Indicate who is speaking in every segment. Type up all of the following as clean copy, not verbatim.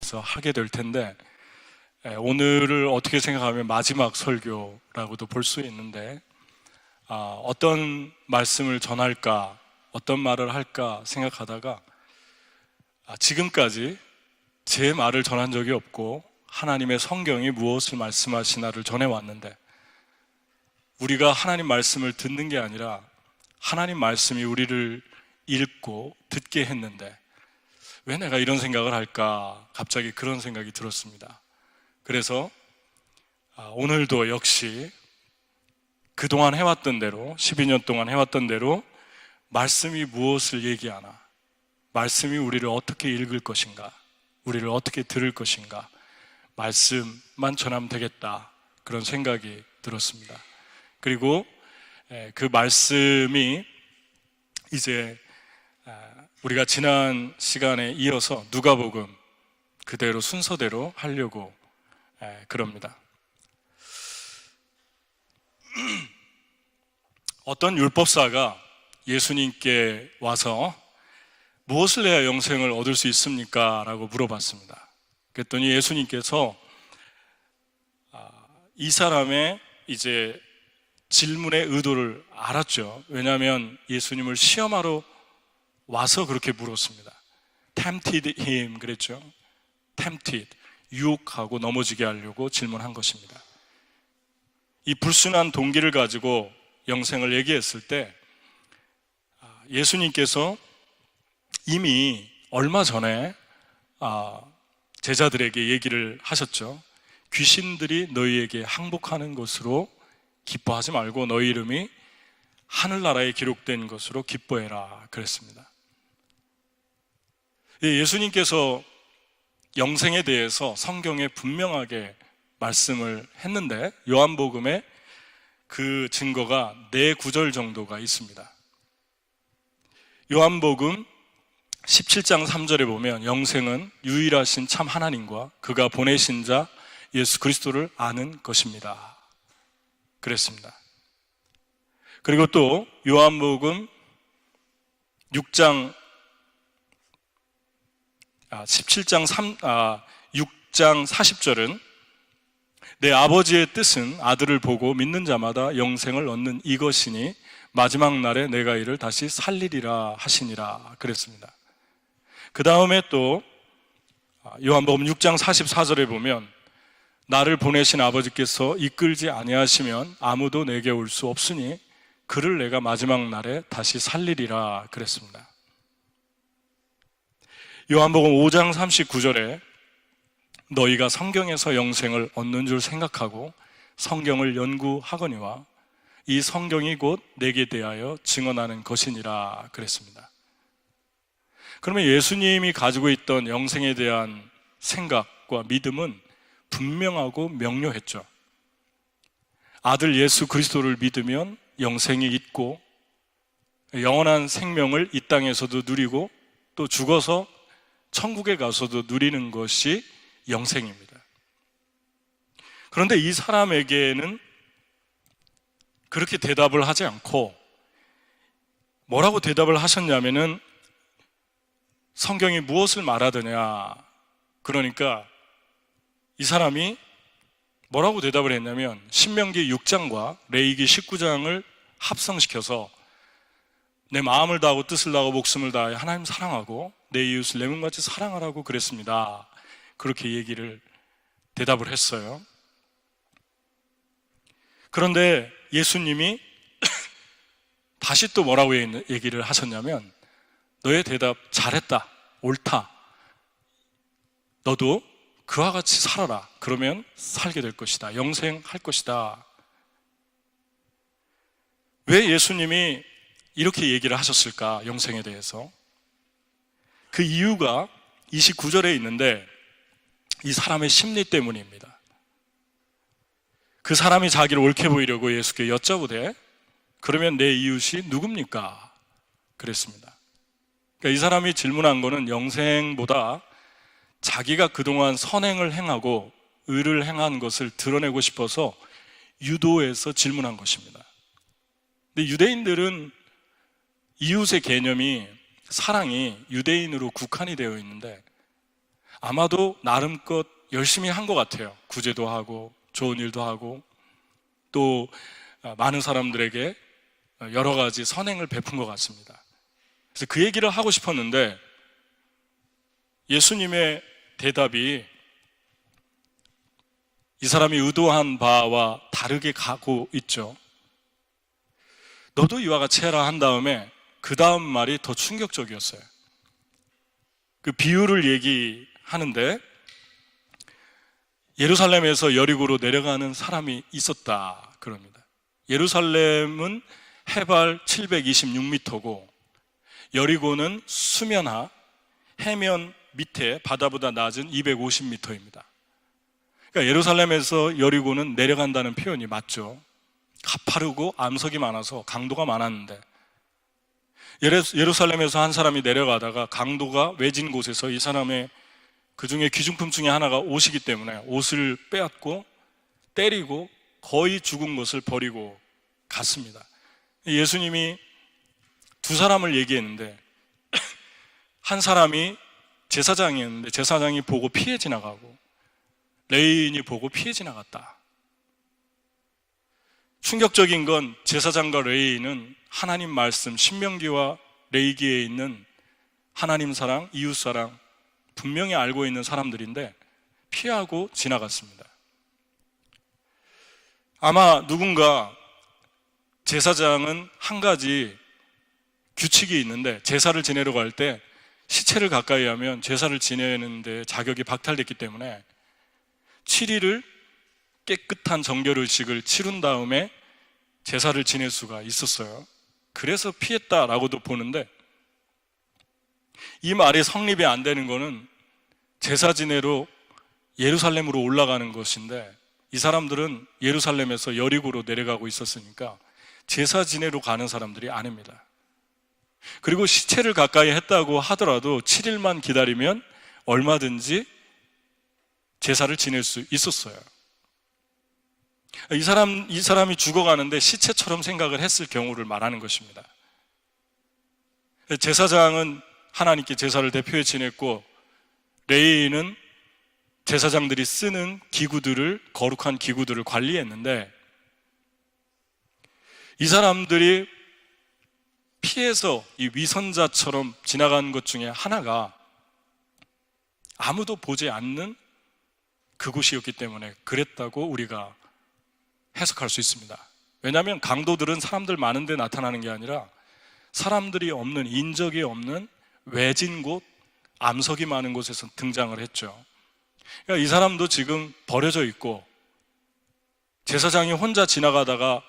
Speaker 1: 통해서 하게 될 텐데, 오늘을 어떻게 생각하면 마지막 설교라고도 볼 수 있는데, 어떤 말씀을 전할까, 어떤 말을 할까 생각하다가 지금까지 제 말을 전한 적이 없고 하나님의 성경이 무엇을 말씀하시나를 전해왔는데, 우리가 하나님 말씀을 듣는 게 아니라 하나님 말씀이 우리를 읽고 듣게 했는데 왜 내가 이런 생각을 할까, 갑자기 그런 생각이 들었습니다. 그래서 오늘도 역시 그동안 해왔던 대로, 12년 동안 해왔던 대로 말씀이 무엇을 얘기하나, 말씀이 우리를 어떻게 읽을 것인가, 우리를 어떻게 들을 것인가, 말씀만 전하면 되겠다, 그런 생각이 들었습니다. 그리고 그 말씀이 이제 우리가 지난 시간에 이어서 누가복음 그대로 순서대로 하려고 그럽니다. 어떤 율법사가 예수님께 와서 무엇을 해야 영생을 얻을 수 있습니까? 라고 물어봤습니다. 그랬더니 예수님께서 이 사람의 이제 질문의 의도를 알았죠. 왜냐하면 예수님을 시험하러 와서 그렇게 물었습니다. tempted him 그랬죠. tempted, 유혹하고 넘어지게 하려고 질문한 것입니다. 이 불순한 동기를 가지고 영생을 얘기했을 때 예수님께서 이미 얼마 전에 제자들에게 얘기를 하셨죠. 귀신들이 너희에게 항복하는 것으로 기뻐하지 말고 너희 이름이 하늘나라에 기록된 것으로 기뻐해라 그랬습니다. 예수님께서 영생에 대해서 성경에 분명하게 말씀을 했는데 요한복음에 그 증거가 4구절 정도가 있습니다. 요한복음 17장 3절에 보면 영생은 유일하신 참 하나님과 그가 보내신 자 예수 그리스도를 아는 것입니다 그랬습니다. 그리고 또 요한복음 17장 6장 40절은 내 아버지의 뜻은 아들을 보고 믿는 자마다 영생을 얻는 이것이니 마지막 날에 내가 이를 다시 살리리라 하시니라 그랬습니다. 그 다음에 또 요한복음 6장 44절에 보면 나를 보내신 아버지께서 이끌지 아니하시면 아무도 내게 올 수 없으니 그를 내가 마지막 날에 다시 살리리라 그랬습니다. 요한복음 5장 39절에 너희가 성경에서 영생을 얻는 줄 생각하고 성경을 연구하거니와 이 성경이 곧 내게 대하여 증언하는 것이니라 그랬습니다. 그러면 예수님이 가지고 있던 영생에 대한 생각과 믿음은 분명하고 명료했죠. 아들 예수 그리스도를 믿으면 영생이 있고 영원한 생명을 이 땅에서도 누리고 또 죽어서 천국에 가서도 누리는 것이 영생입니다. 그런데 이 사람에게는 그렇게 대답을 하지 않고 뭐라고 대답을 하셨냐면은 성경이 무엇을 말하더냐, 그러니까 이 사람이 뭐라고 대답을 했냐면 신명기 6장과 레위기 19장을 합성시켜서 내 마음을 다하고 뜻을 다하고 목숨을 다하여 하나님 사랑하고 내 이웃을 내 몸같이 사랑하라고 그랬습니다. 그렇게 대답을 했어요. 그런데 예수님이 다시 또 뭐라고 얘기를 하셨냐면 너의 대답 잘했다, 옳다, 너도 그와 같이 살아라. 그러면 살게 될 것이다. 영생할 것이다. 왜 예수님이 이렇게 얘기를 하셨을까? 영생에 대해서. 그 이유가 29절에 있는데 이 사람의 심리 때문입니다. 그 사람이 자기를 옳게 보이려고 예수께 여쭤보되 그러면 내 이웃이 누굽니까? 그랬습니다. 그러니까 이 사람이 질문한 거는 영생보다 자기가 그동안 선행을 행하고 의를 행한 것을 드러내고 싶어서 유도해서 질문한 것입니다. 근데 유대인들은 이웃의 개념이, 사랑이 유대인으로 국한이 되어 있는데 아마도 나름껏 열심히 한 것 같아요. 구제도 하고 좋은 일도 하고 또 많은 사람들에게 여러 가지 선행을 베푼 것 같습니다. 그래서 그 얘기를 하고 싶었는데 예수님의 대답이 이 사람이 의도한 바와 다르게 가고 있죠. 너도 이와 같이 해라 한 다음에 그 다음 말이 더 충격적이었어요. 그 비유를 얘기하는데 예루살렘에서 여리고로 내려가는 사람이 있었다 그럽니다. 예루살렘은 해발 726m고 여리고는 수면하 해면 밑에 바다보다 낮은 250m입니다. 그러니까 예루살렘에서 여리고는 내려간다는 표현이 맞죠. 가파르고 암석이 많아서 강도가 많았는데 예루살렘에서 한 사람이 내려가다가 강도가 외진 곳에서 이 사람의 그 중에 귀중품 중에 하나가 옷이기 때문에 옷을 빼앗고 때리고 거의 죽은 것을 버리고 갔습니다. 예수님이 두 사람을 얘기했는데 한 사람이 제사장이었는데 제사장이 보고 피해 지나가고 레위인이 보고 피해 지나갔다. 충격적인 건 제사장과 레위인은 하나님 말씀 신명기와 레위기에 있는 하나님 사랑, 이웃 사랑 분명히 알고 있는 사람들인데 피하고 지나갔습니다. 아마 누군가 제사장은 한 가지 규칙이 있는데 제사를 지내러 갈 때 시체를 가까이 하면 제사를 지내는데 자격이 박탈됐기 때문에 7일을 깨끗한 정결의식을 치룬 다음에 제사를 지낼 수가 있었어요. 그래서 피했다라고도 보는데 이 말이 성립이 안 되는 거는 제사 지내러 예루살렘으로 올라가는 것인데 이 사람들은 예루살렘에서 여리고로 내려가고 있었으니까 제사 지내러 가는 사람들이 아닙니다. 그리고 시체를 가까이 했다고 하더라도 7일만 기다리면 얼마든지 제사를 지낼 수 있었어요. 이 사람이 죽어가는데 시체처럼 생각을 했을 경우를 말하는 것입니다. 제사장은 하나님께 제사를 대표해 지냈고 레위인은 제사장들이 쓰는 기구들을 거룩한 기구들을 관리했는데 이 사람들이 피해서 이 위선자처럼 지나간 것 중에 하나가 아무도 보지 않는 그곳이었기 때문에 그랬다고 우리가 해석할 수 있습니다. 왜냐하면 강도들은 사람들 많은 데 나타나는 게 아니라 사람들이 없는, 인적이 없는 외진 곳, 암석이 많은 곳에서 등장을 했죠. 그러니까 이 사람도 지금 버려져 있고 제사장이 혼자 지나가다가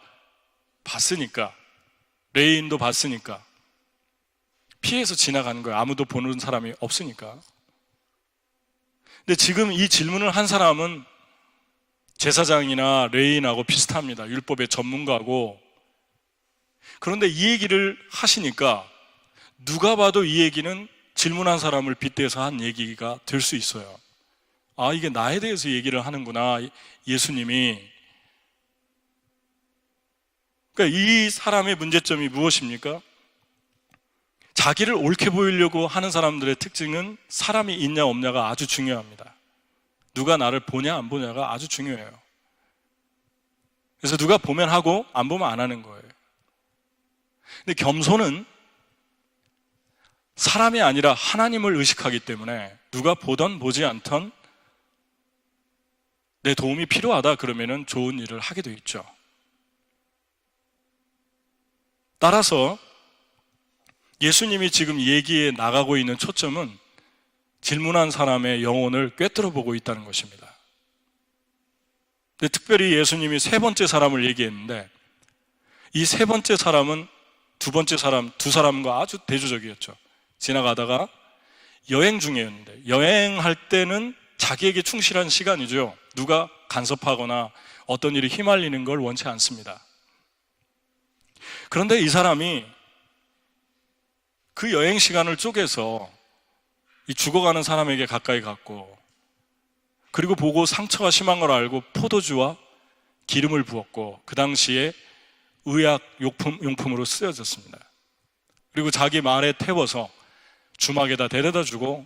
Speaker 1: 봤으니까 레위인도 봤으니까 피해서 지나가는 거예요. 아무도 보는 사람이 없으니까. 근데 지금 이 질문을 한 사람은 제사장이나 레위인하고 비슷합니다. 율법의 전문가고. 그런데 이 얘기를 하시니까 누가 봐도 이 얘기는 질문한 사람을 빗대서 한 얘기가 될 수 있어요. 아, 이게 나에 대해서 얘기를 하는구나, 예수님이. 그러니까 이 사람의 문제점이 무엇입니까? 자기를 옳게 보이려고 하는 사람들의 특징은 사람이 있냐 없냐가 아주 중요합니다. 누가 나를 보냐 안 보냐가 아주 중요해요. 그래서 누가 보면 하고 안 보면 안 하는 거예요. 근데 겸손은 사람이 아니라 하나님을 의식하기 때문에 누가 보던 보지 않던 내 도움이 필요하다 그러면은 좋은 일을 하게 돼 있죠. 따라서 예수님이 지금 얘기에 나가고 있는 초점은 질문한 사람의 영혼을 꿰뚫어 보고 있다는 것입니다. 근데 특별히 예수님이 세 번째 사람을 얘기했는데 이 세 번째 사람은 두 번째 사람, 두 사람과 아주 대조적이었죠. 지나가다가 여행 중이었는데 여행할 때는 자기에게 충실한 시간이죠. 누가 간섭하거나 어떤 일이 휘말리는 걸 원치 않습니다. 그런데 이 사람이 그 여행 시간을 쪼개서 이 죽어가는 사람에게 가까이 갔고 그리고 보고 상처가 심한 걸 알고 포도주와 기름을 부었고 그 당시에 의약 용품으로 쓰여졌습니다. 그리고 자기 말에 태워서 주막에다 데려다 주고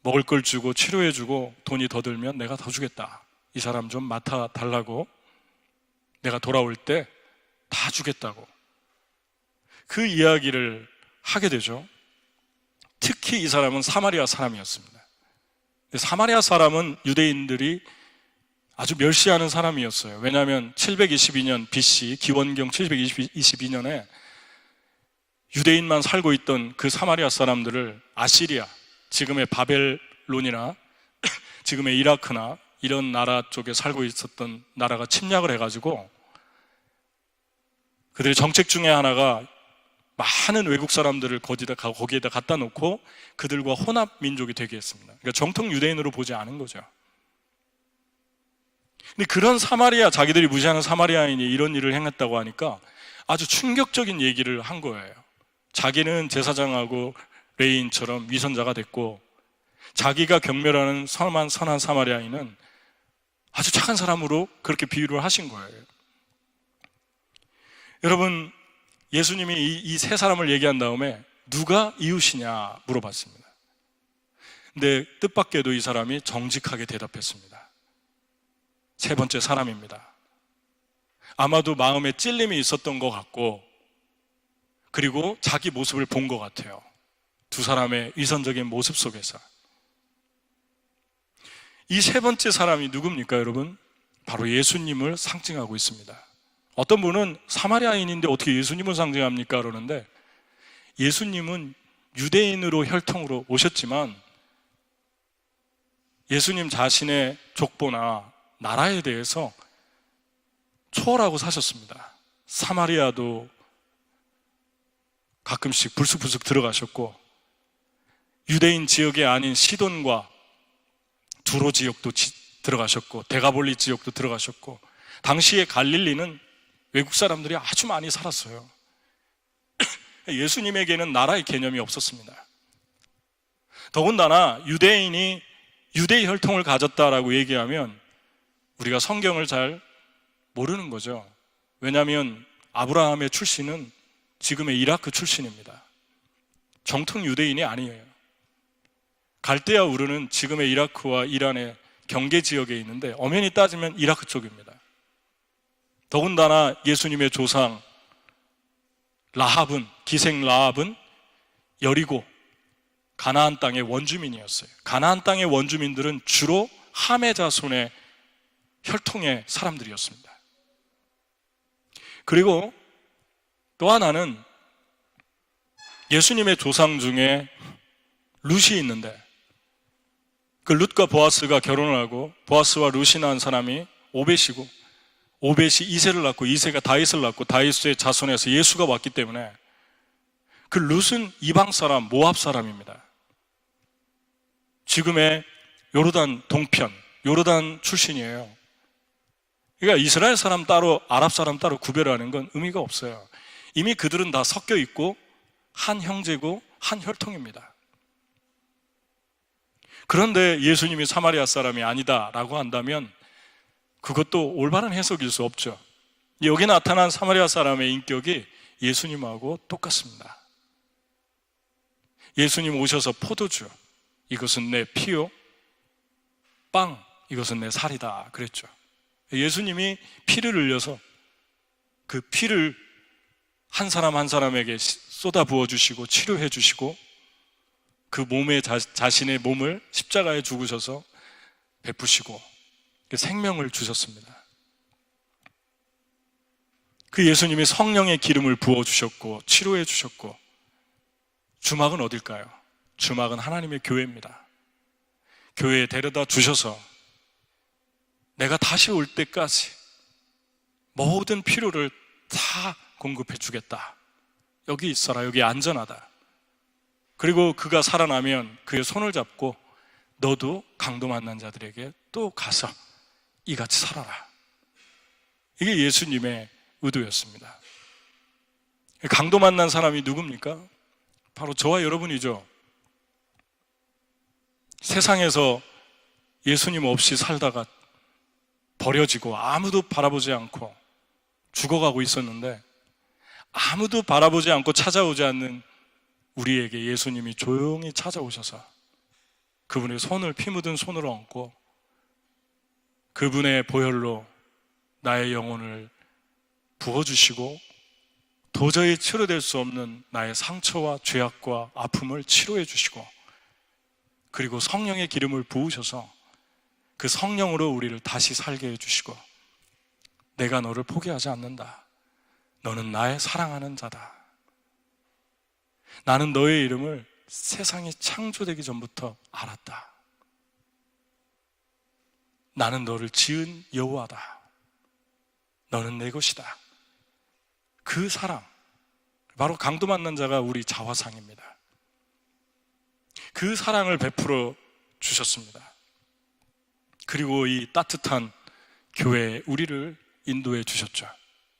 Speaker 1: 먹을 걸 주고 치료해주고 돈이 더 들면 내가 더 주겠다. 이 사람 좀 맡아달라고, 내가 돌아올 때 다 주겠다고 그 이야기를 하게 되죠. 특히 이 사람은 사마리아 사람이었습니다. 사마리아 사람은 유대인들이 아주 멸시하는 사람이었어요. 왜냐하면 722년 BC, 기원경 722년에 유대인만 살고 있던 그 사마리아 사람들을 아시리아, 지금의 바벨론이나 지금의 이라크나 이런 나라 쪽에 살고 있었던 나라가 침략을 해가지고 그들의 정책 중에 하나가 많은 외국 사람들을 거기에다 갖다 놓고 그들과 혼합 민족이 되게 했습니다. 그러니까 정통 유대인으로 보지 않은 거죠. 근데 그런 자기들이 무시하는 사마리아인이 이런 일을 행했다고 하니까 아주 충격적인 얘기를 한 거예요. 자기는 제사장하고 레인처럼 위선자가 됐고 자기가 경멸하는 선한 사마리아인은 아주 착한 사람으로 그렇게 비유를 하신 거예요. 여러분, 예수님이 이 세 사람을 얘기한 다음에 누가 이웃이냐 물어봤습니다. 근데 뜻밖에도 이 사람이 정직하게 대답했습니다. 세 번째 사람입니다. 아마도 마음에 찔림이 있었던 것 같고, 그리고 자기 모습을 본 것 같아요. 두 사람의 위선적인 모습 속에서. 이 세 번째 사람이 누굽니까, 여러분? 바로 예수님을 상징하고 있습니다. 어떤 분은 사마리아인인데 어떻게 예수님을 상징합니까? 그러는데 예수님은 유대인으로 혈통으로 오셨지만 예수님 자신의 족보나 나라에 대해서 초월하고 사셨습니다. 사마리아도 가끔씩 불쑥불쑥 들어가셨고 유대인 지역이 아닌 시돈과 두로 지역도 들어가셨고 데가볼리 지역도 들어가셨고 당시의 갈릴리는 외국 사람들이 아주 많이 살았어요. 예수님에게는 나라의 개념이 없었습니다. 더군다나 유대인이 유대 혈통을 가졌다라고 얘기하면 우리가 성경을 잘 모르는 거죠. 왜냐하면 아브라함의 출신은 지금의 이라크 출신입니다. 정통 유대인이 아니에요. 갈대아 우르는 지금의 이라크와 이란의 경계 지역에 있는데 엄연히 따지면 이라크 쪽입니다. 더군다나 예수님의 조상 기생 라합은 여리고 가나안 땅의 원주민이었어요. 가나안 땅의 원주민들은 주로 함의 자손의 혈통의 사람들이었습니다. 그리고 또 하나는 예수님의 조상 중에 룻이 있는데 그 룻과 보아스가 결혼을 하고 보아스와 룻이 낳은 사람이 오벳이고 오벳이 이새를 낳고 이새가 다윗을 낳고 다윗의 자손에서 예수가 왔기 때문에 그 룻은 이방 사람, 모압 사람입니다. 지금의 요르단 동편, 요르단 출신이에요. 그러니까 이스라엘 사람 따로, 아랍 사람 따로 구별하는 건 의미가 없어요. 이미 그들은 다 섞여 있고 한 형제고 한 혈통입니다. 그런데 예수님이 사마리아 사람이 아니다라고 한다면 그것도 올바른 해석일 수 없죠. 여기 나타난 사마리아 사람의 인격이 예수님하고 똑같습니다. 예수님 오셔서 포도주, 이것은 내 피요, 빵, 이것은 내 살이다 그랬죠. 예수님이 피를 흘려서 그 피를 한 사람 한 사람에게 쏟아 부어 주시고 치료해 주시고 그 몸에 자신의 몸을 십자가에 죽으셔서 베푸시고 생명을 주셨습니다. 그 예수님이 성령의 기름을 부어 주셨고 치료해 주셨고 주막은 어딜까요? 주막은 하나님의 교회입니다. 교회에 데려다 주셔서 내가 다시 올 때까지 모든 필요를 다 공급해 주겠다. 여기 있어라. 여기 안전하다. 그리고 그가 살아나면 그의 손을 잡고 너도 강도 만난 자들에게 또 가서 이같이 살아라. 이게 예수님의 의도였습니다. 강도 만난 사람이 누굽니까? 바로 저와 여러분이죠. 세상에서 예수님 없이 살다가 버려지고 아무도 바라보지 않고 죽어가고 있었는데 아무도 바라보지 않고 찾아오지 않는 우리에게 예수님이 조용히 찾아오셔서 그분의 손을 피 묻은 손으로 얹고 그분의 보혈로 나의 영혼을 부어주시고 도저히 치료될 수 없는 나의 상처와 죄악과 아픔을 치료해 주시고 그리고 성령의 기름을 부으셔서 그 성령으로 우리를 다시 살게 해주시고 내가 너를 포기하지 않는다. 너는 나의 사랑하는 자다. 나는 너의 이름을 세상이 창조되기 전부터 알았다. 나는 너를 지은 여호와다. 너는 내 것이다. 그 사랑, 바로 강도 만난 자가 우리 자화상입니다. 그 사랑을 베풀어 주셨습니다. 그리고 이 따뜻한 교회에 우리를 인도해 주셨죠.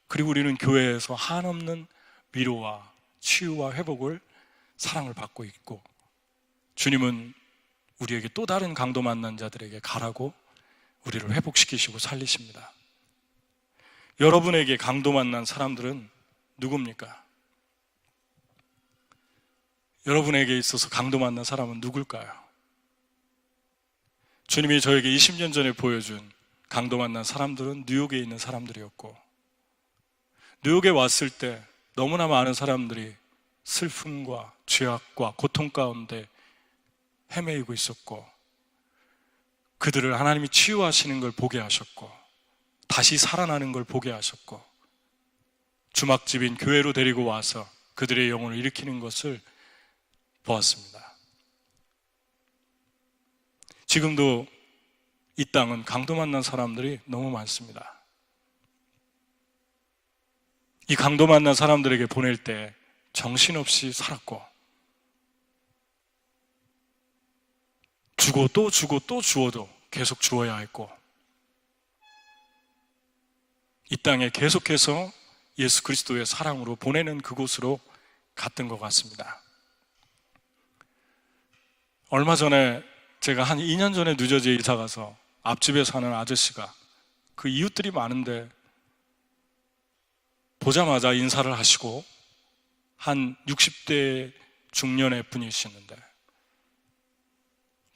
Speaker 1: 그리고 우리는 교회에서 한없는 위로와 치유와 회복을, 사랑을 받고 있고, 주님은 우리에게 또 다른 강도 만난 자들에게 가라고 우리를 회복시키시고 살리십니다. 여러분에게 강도 만난 사람들은 누굽니까? 여러분에게 있어서 강도 만난 사람은 누굴까요? 주님이 저에게 20년 전에 보여준 강도 만난 사람들은 뉴욕에 있는 사람들이었고, 뉴욕에 왔을 때 너무나 많은 사람들이 슬픔과 죄악과 고통 가운데 헤매이고 있었고, 그들을 하나님이 치유하시는 걸 보게 하셨고, 다시 살아나는 걸 보게 하셨고, 주막집인 교회로 데리고 와서 그들의 영혼을 일으키는 것을 보았습니다. 지금도 이 땅은 강도 만난 사람들이 너무 많습니다. 이 강도 만난 사람들에게 보낼 때 정신없이 살았고, 주고 또 주고 또 주어도 계속 주어야 했고, 이 땅에 계속해서 예수 그리스도의 사랑으로 보내는 그곳으로 갔던 것 같습니다. 얼마 전에 제가 한 2년 전에 뉴저지에 이사 가서 앞집에 사는 아저씨가, 그 이웃들이 많은데 보자마자 인사를 하시고, 한 60대 중년의 분이시는데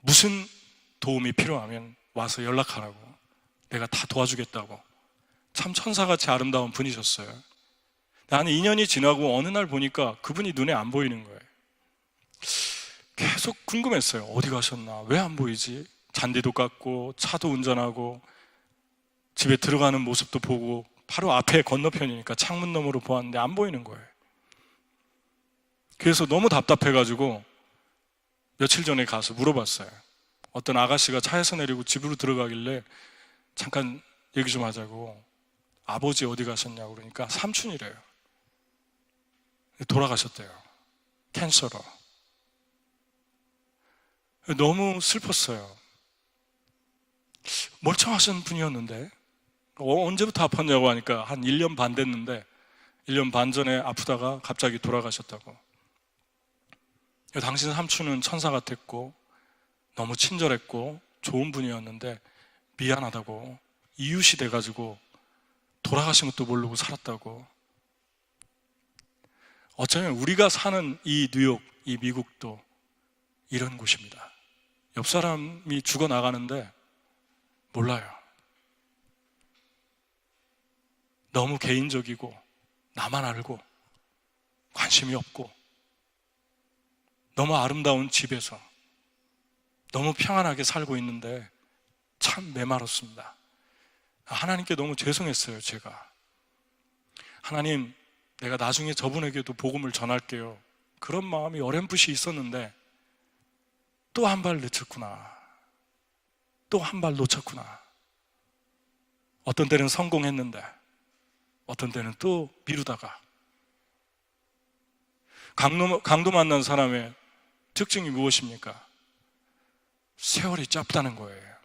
Speaker 1: 무슨 도움이 필요하면 와서 연락하라고, 내가 다 도와주겠다고, 참 천사같이 아름다운 분이셨어요. 한 2년이 지나고 어느 날 보니까 그분이 눈에 안 보이는 거예요. 계속 궁금했어요. 어디 가셨나? 왜 안 보이지? 잔디도 깎고 차도 운전하고 집에 들어가는 모습도 보고 바로 앞에 건너편이니까 창문 너머로 보았는데 안 보이는 거예요. 그래서 너무 답답해가지고 며칠 전에 가서 물어봤어요. 어떤 아가씨가 차에서 내리고 집으로 들어가길래 잠깐 얘기 좀 하자고, 아버지 어디 가셨냐고 그러니까 삼촌이래요. 돌아가셨대요. 캔서로. 너무 슬펐어요. 멀쩡하신 분이었는데 언제부터 아팠냐고 하니까 한 1년 반 됐는데 1년 반 전에 아프다가 갑자기 돌아가셨다고. 당신 삼촌은 천사 같았고 너무 친절했고 좋은 분이었는데 미안하다고, 이웃이 돼가지고 돌아가신 것도 모르고 살았다고. 어쩌면 우리가 사는 이 뉴욕, 이 미국도 이런 곳입니다. 옆 사람이 죽어나가는데 몰라요. 너무 개인적이고 나만 알고 관심이 없고, 너무 아름다운 집에서 너무 평안하게 살고 있는데 참 메마릅습니다. 하나님께 너무 죄송했어요. 제가, 하나님, 내가 나중에 저분에게도 복음을 전할게요, 그런 마음이 어렴풋이 있었는데 또 한 발 늦췄구나, 또 한 발 놓쳤구나. 어떤 때는 성공했는데 어떤 때는 또 미루다가. 강도 만난 사람의 특징이 무엇입니까? 세월이 짧다는 거예요.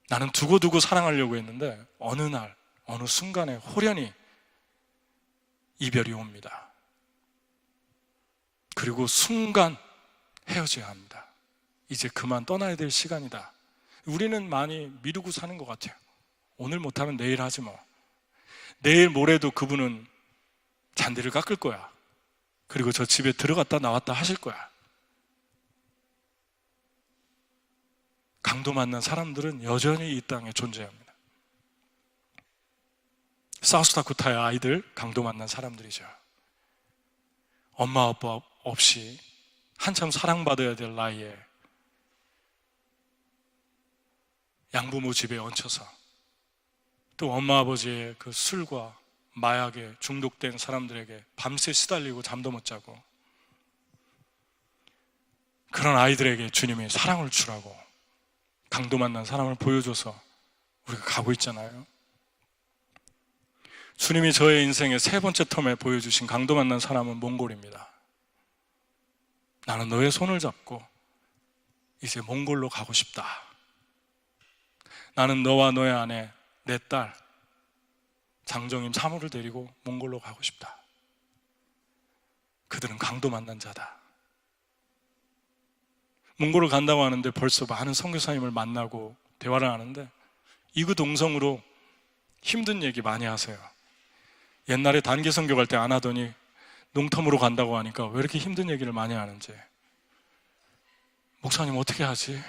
Speaker 1: 나는 두고두고 사랑하려고 했는데 어느 날, 어느 순간에 호련히 이별이 옵니다. 그리고 순간 헤어져야 합니다. 이제 그만 떠나야 될 시간이다. 우리는 많이 미루고 사는 것 같아요. 오늘 못하면 내일 하지 뭐. 내일 모레도 그분은 잔디를 깎을 거야. 그리고 저 집에 들어갔다 나왔다 하실 거야. 강도 만난 사람들은 여전히 이 땅에 존재합니다. 사우스다코타의 아이들 강도 만난 사람들이죠. 엄마 아빠 없이 한참 사랑받아야 될 나이에 양부모 집에 얹혀서 또 엄마 아버지의 그 술과 마약에 중독된 사람들에게 밤새 시달리고 잠도 못 자고, 그런 아이들에게 주님이 사랑을 주라고 강도 만난 사람을 보여줘서 우리가 가고 있잖아요. 주님이 저의 인생의 세 번째 텀에 보여주신 강도 만난 사람은 몽골입니다. 나는 너의 손을 잡고 이제 몽골로 가고 싶다. 나는 너와 너의 아내, 내 딸 장정임 사모를 데리고 몽골로 가고 싶다. 그들은 강도 만난 자다. 몽골을 간다고 하는데 벌써 많은 선교사님을 만나고 대화를 하는데 이구동성으로 힘든 얘기 많이 하세요. 옛날에 단기 선교 갈 때 안 하더니 농텀으로 간다고 하니까 왜 이렇게 힘든 얘기를 많이 하는지. 목사님 어떻게 하지?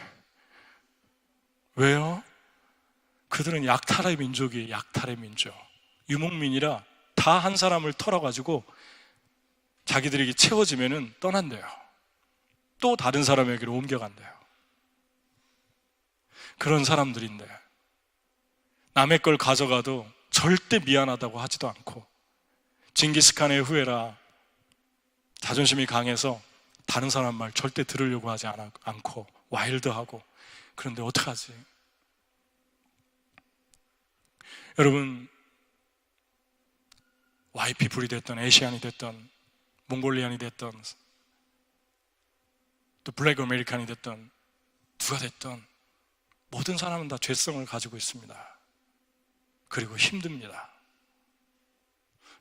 Speaker 1: 왜요? 그들은 약탈의 민족이에요. 약탈의 민족. 유목민이라 다 한 사람을 털어가지고 자기들에게 채워지면은 떠난대요. 또 다른 사람에게로 옮겨간대요. 그런 사람들인데 남의 걸 가져가도 절대 미안하다고 하지도 않고, 징기스칸의 후예라 자존심이 강해서 다른 사람 말 절대 들으려고 하지 않고 와일드하고. 그런데 어떡하지? 여러분, YPP이 됐던 에시안이 됐던 몽골리안이 됐던 또 블랙 아메리칸이 됐던 누가 됐던 모든 사람은 다 죄성을 가지고 있습니다. 그리고 힘듭니다.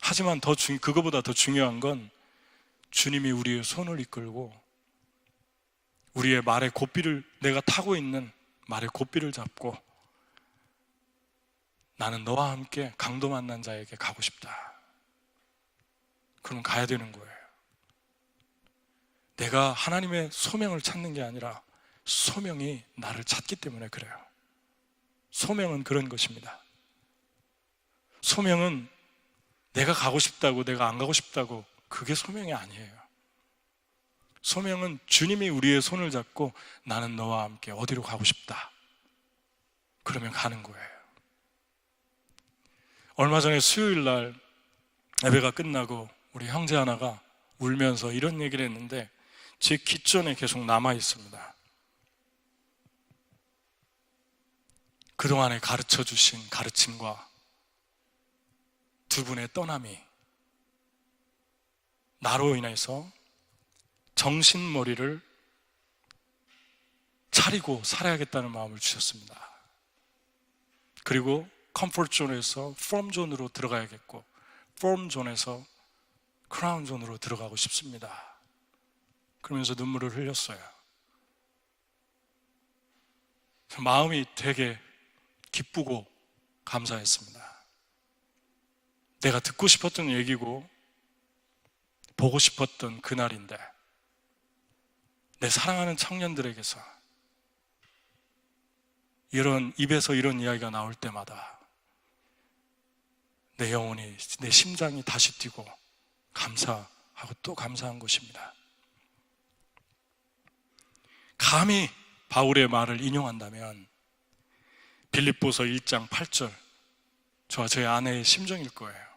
Speaker 1: 하지만 그거보다 더 중요한 건 주님이 우리의 손을 이끌고 우리의 말의 고삐를, 내가 타고 있는 말의 고삐를 잡고 나는 너와 함께 강도 만난 자에게 가고 싶다. 그럼 가야 되는 거예요. 내가 하나님의 소명을 찾는 게 아니라 소명이 나를 찾기 때문에 그래요. 소명은 그런 것입니다. 소명은 내가 가고 싶다고, 내가 안 가고 싶다고, 그게 소명이 아니에요. 소명은 주님이 우리의 손을 잡고 나는 너와 함께 어디로 가고 싶다. 그러면 가는 거예요. 얼마 전에 수요일 날 예배가 끝나고 우리 형제 하나가 울면서 이런 얘기를 했는데 제 귓전에 계속 남아 있습니다. 그동안에 가르쳐 주신 가르침과 두 분의 떠남이 나로 인해서 정신머리를 차리고 살아야겠다는 마음을 주셨습니다. 그리고 컴포트존에서 폼존으로 들어가야겠고, 폼존에서 크라운존으로 들어가고 싶습니다. 그러면서 눈물을 흘렸어요. 마음이 되게 기쁘고 감사했습니다. 내가 듣고 싶었던 얘기고 보고 싶었던 그날인데 내 사랑하는 청년들에게서 입에서 이런 이야기가 나올 때마다 내 영혼이, 내 심장이 다시 뛰고 감사하고 또 감사한 것입니다. 감히 바울의 말을 인용한다면 빌립보서 1장 8절, 저와 저희 아내의 심정일 거예요.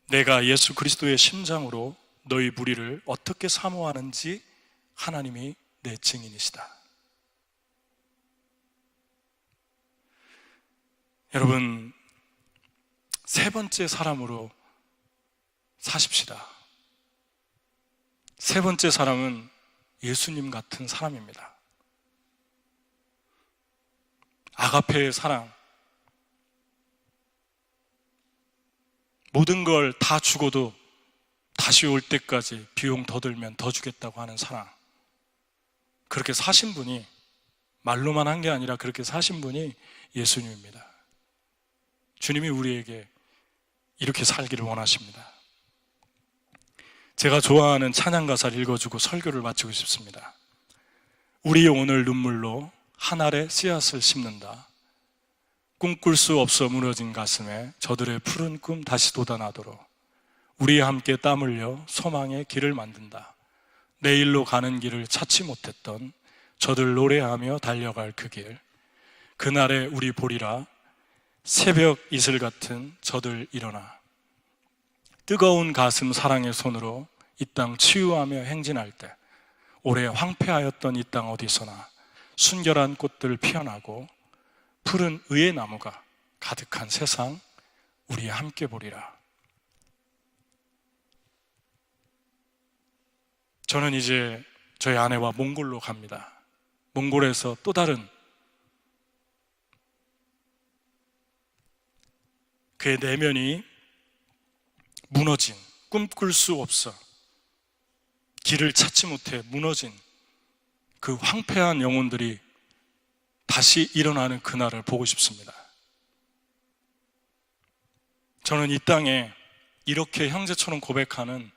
Speaker 1: 내가 예수 그리스도의 심장으로 너희 무리를 어떻게 사모하는지 하나님이 내 증인이시다. 여러분, 세 번째 사람으로 사십시다. 세 번째 사람은 예수님 같은 사람입니다. 아가페의 사랑, 모든 걸 다 주고도 다시 올 때까지 비용 더 들면 더 주겠다고 하는 사랑, 그렇게 사신 분이, 말로만 한 게 아니라 그렇게 사신 분이 예수님입니다. 주님이 우리에게 이렇게 살기를 원하십니다. 제가 좋아하는 찬양 가사를 읽어주고 설교를 마치고 싶습니다. 우리의 오늘 눈물로 한 알의 씨앗을 심는다. 꿈꿀 수 없어 무너진 가슴에 저들의 푸른 꿈 다시 돋아나도록 우리와 함께 땀 흘려 소망의 길을 만든다. 내일로 가는 길을 찾지 못했던 저들 노래하며 달려갈 그 길, 그날에 우리 보리라. 새벽 이슬 같은 저들 일어나 뜨거운 가슴 사랑의 손으로 이 땅 치유하며 행진할 때 올해 황폐하였던 이 땅 어디서나 순결한 꽃들 피어나고 푸른 의의 나무가 가득한 세상 우리 함께 보리라. 저는 이제 저희 아내와 몽골로 갑니다. 몽골에서 또 다른 그의 내면이 무너진, 꿈꿀 수 없어 길을 찾지 못해 무너진 그 황폐한 영혼들이 다시 일어나는 그날을 보고 싶습니다. 저는 이 땅에 이렇게 형제처럼 고백하는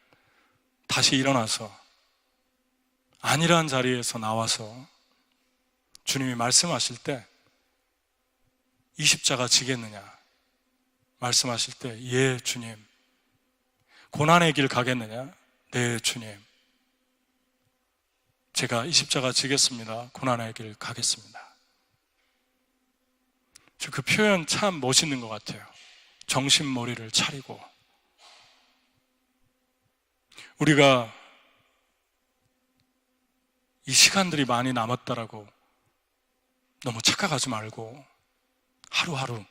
Speaker 1: 다시 일어나서 아니란 자리에서 나와서 주님이 말씀하실 때 이 십자가 지겠느냐 말씀하실 때 예 주님. 고난의 길 가겠느냐? 네 주님. 제가 이 십자가 지겠습니다. 고난의 길 가겠습니다. 저 그 표현 참 멋있는 것 같아요. 정신머리를 차리고. 우리가 이 시간들이 많이 남았다라고 너무 착각하지 말고 하루하루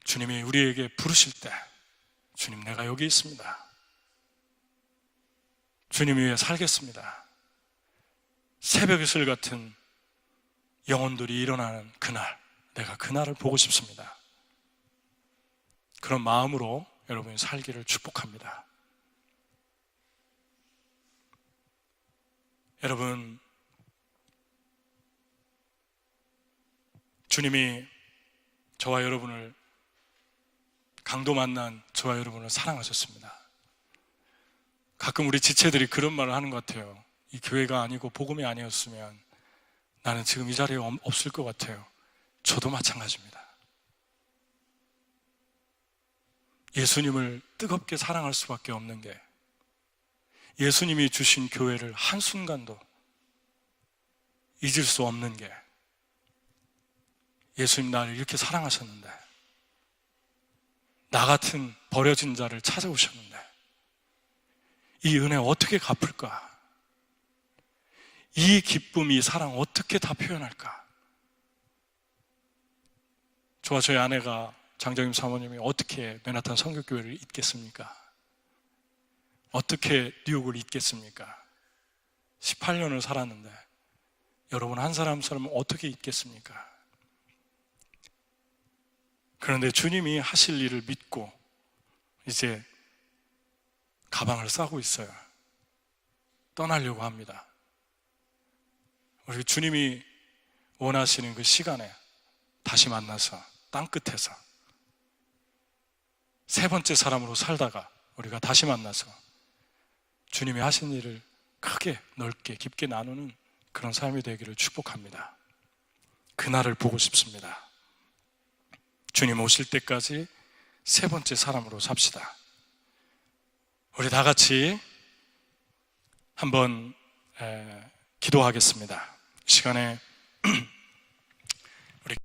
Speaker 1: 주님이 우리에게 부르실 때 주님 내가 여기 있습니다. 주님 위해 살겠습니다. 새벽 이슬 같은 영혼들이 일어나는 그날, 내가 그날을 보고 싶습니다. 그런 마음으로 여러분이 살기를 축복합니다. 여러분, 주님이 저와 여러분을 강도 만난 저와 여러분을 사랑하셨습니다. 가끔 우리 지체들이 그런 말을 하는 것 같아요. 이 교회가 아니고 복음이 아니었으면 나는 지금 이 자리에 없을 것 같아요. 저도 마찬가지입니다. 예수님을 뜨겁게 사랑할 수밖에 없는 게 예수님이 주신 교회를 한순간도 잊을 수 없는 게 예수님 나를 이렇게 사랑하셨는데 나 같은 버려진 자를 찾아오셨는데 이 은혜 어떻게 갚을까? 이 기쁨, 이 사랑 어떻게 다 표현할까? 저와 저희 아내가 장정임 사모님이 어떻게 맨하탄 선교교회를 잇겠습니까? 어떻게 뉴욕을 잇겠습니까? 18년을 살았는데 여러분 한 사람 어떻게 잇겠습니까? 그런데 주님이 하실 일을 믿고 이제 가방을 싸고 있어요. 떠나려고 합니다. 우리 주님이 원하시는 그 시간에 다시 만나서 땅끝에서 세 번째 사람으로 살다가 우리가 다시 만나서 주님이 하신 일을 크게 넓게 깊게 나누는 그런 삶이 되기를 축복합니다. 그날을 보고 싶습니다. 주님 오실 때까지 세 번째 사람으로 삽시다. 우리 다 같이 한번 기도하겠습니다. 이 시간에